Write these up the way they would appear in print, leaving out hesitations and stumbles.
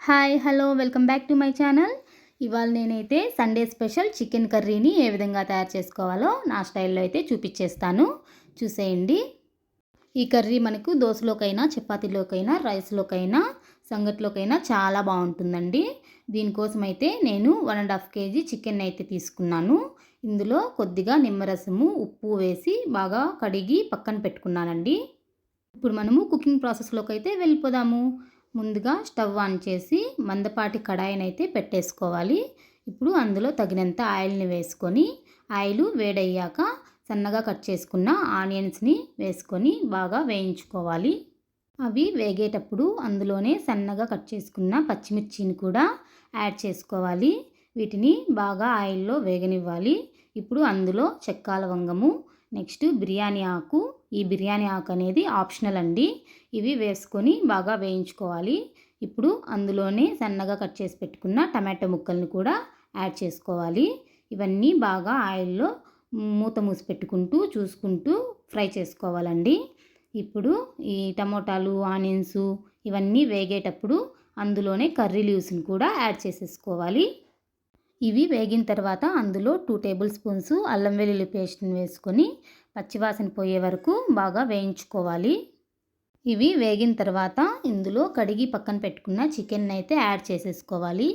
Hi hello welcome back to my channel. ఇవాళ నేనైతే Sunday special chicken కర్రీని ఏ విధంగా తయారు చేసుకోవాలో నా స్టైల్లో అయితే చూపించేస్తాను, చూసేయండి. ఈ కర్రీ మనకు దోశలోకైనా, చపాతీలోకైనా, రైస్లోకైనా, సంగట్లోకైనా చాలా బాగుంటుందండి. దీనికోసం అయితే నేను 1.5 kg చికెన్ అయితే తీసుకున్నాను. ఇందులో కొద్దిగా నిమ్మరసము, ఉప్పు వేసి బాగా కడిగి పక్కన పెట్టుకున్నానండి. ఇప్పుడు మనము కుకింగ్ ప్రాసెస్లోకి అయితే వెళ్ళిపోదాము. ముందుగా స్టవ్ ఆన్ చేసి మందపాటి కడాయిని అయితే పెట్టేసుకోవాలి. ఇప్పుడు అందులో తగినంత ఆయిల్ని వేసుకొని, ఆయిల్ వేడయ్యాక సన్నగా కట్ చేసుకున్న ఆనియన్స్ని వేసుకొని బాగా వేయించుకోవాలి. అవి వేగేటప్పుడు అందులోనే సన్నగా కట్ చేసుకున్న పచ్చిమిర్చిని కూడా యాడ్ చేసుకోవాలి. వీటిని బాగా ఆయిల్లో వేగనివ్వాలి. ఇప్పుడు అందులో చెక్క లవంగము, నెక్స్ట్ బిర్యానీ ఆకు. ఈ బిర్యానీ ఆకు అనేది ఆప్షనల్ అండి. ఇవి వేసుకొని బాగా వేయించుకోవాలి. ఇప్పుడు అందులోనే సన్నగా కట్ చేసి పెట్టుకున్న టమాటో ముక్కల్ని కూడా యాడ్ చేసుకోవాలి. ఇవన్నీ బాగా ఆయిల్లో మూత మూసి పెట్టుకుంటూ చూసుకుంటూ ఫ్రై చేసుకోవాలండి. ఇప్పుడు ఈ టమోటాలు, ఆనియన్స్ ఇవన్నీ వేగేటప్పుడు అందులోనే కర్రీ లీవ్స్ని కూడా యాడ్ చేసేసుకోవాలి. ఇవి వేగిన తర్వాత అందులో 2 టేబుల్ స్పూన్స్ అల్లం వెల్లుల్లి పేస్ట్ని వేసుకొని పచ్చివాసన పోయే వరకు బాగా వేయించుకోవాలి. ఇవి వేగిన తర్వాత ఇందులో కడిగి పక్కన పెట్టుకున్న చికెన్ అయితే యాడ్ చేసేసుకోవాలి.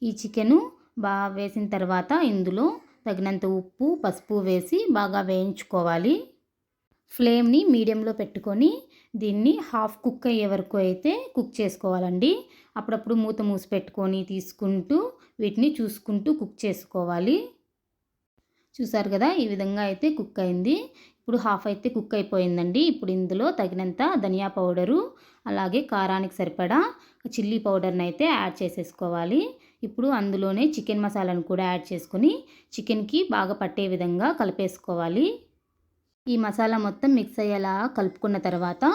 ఈ చికెను బాగా వేసిన తర్వాత ఇందులో తగినంత ఉప్పు, పసుపు వేసి బాగా వేయించుకోవాలి. ఫ్లేమ్ని మీడియంలో పెట్టుకొని దీన్ని హాఫ్ కుక్ అయ్యే వరకు అయితే కుక్ చేసుకోవాలండి. అప్పుడప్పుడు మూత మూసి పెట్టుకొని తీసుకుంటూ వీటిని చూసుకుంటూ కుక్ చేసుకోవాలి. చూసారు కదా, ఈ విధంగా అయితే కుక్ అయింది. ఇప్పుడు హాఫ్ అయితే కుక్ అయిపోయిందండి. ఇప్పుడు ఇందులో తగినంత ధనియా పౌడరు, అలాగే కారానికి సరిపడా చిల్లీ పౌడర్ని అయితే యాడ్ చేసేసుకోవాలి. ఇప్పుడు అందులోనే చికెన్ మసాలాను కూడా యాడ్ చేసుకొని చికెన్కి బాగా పట్టే విధంగా కలిపేసుకోవాలి. ఈ మసాలా మొత్తం మిక్స్ అయ్యేలా కలుపుకున్న తర్వాత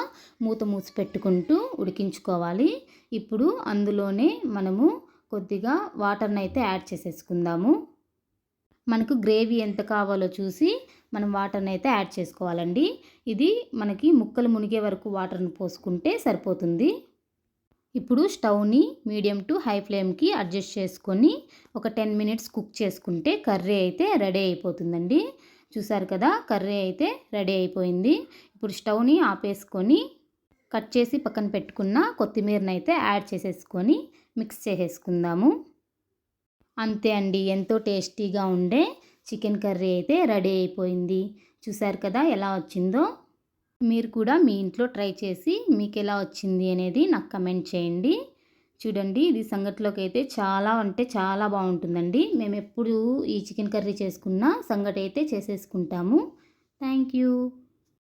మూత మూసి పెట్టుకుంటూ ఉడికించుకోవాలి. ఇప్పుడు అందులోనే మనము కొద్దిగా వాటర్ని అయితే యాడ్ చేసేసుకుందాము. మనకు గ్రేవీ ఎంత కావాలో చూసి మనం వాటర్ని అయితే యాడ్ చేసుకోవాలండి. ఇది మనకి ముక్కలు మునిగే వరకు వాటర్ని పోసుకుంటే సరిపోతుంది. ఇప్పుడు స్టవ్ని మీడియం టు హై ఫ్లేమ్కి అడ్జస్ట్ చేసుకొని ఒక 10 మినిట్స్ కుక్ చేసుకుంటే కర్రీ అయితే రెడీ అయిపోతుందండి. చూసారు కదా, కర్రీ అయితే రెడీ అయిపోయింది. ఇప్పుడు స్టవ్ని ఆపేసుకొని కట్ చేసి పక్కన పెట్టుకున్న కొత్తిమీరని అయితే యాడ్ చేసేసుకొని మిక్స్ చేసేసుకుందాము. అంతే అండి, ఎంతో టేస్టీగా ఉండే చికెన్ కర్రీ అయితే రెడీ అయిపోయింది. చూసారు కదా ఎలా వచ్చిందో. మీరు కూడా మీ ఇంట్లో ట్రై చేసి మీకు ఎలా వచ్చింది అనేది నాకు కమెంట్ చేయండి. చూడండి, ఇది సంగటిలోకి అయితే చాలా అంటే చాలా బాగుంటుందండి. మేము ఎప్పుడు ఈ చికెన్ కర్రీ చేసుకున్న సంగటి అయితే చేసేసుకుంటాము. Thank you.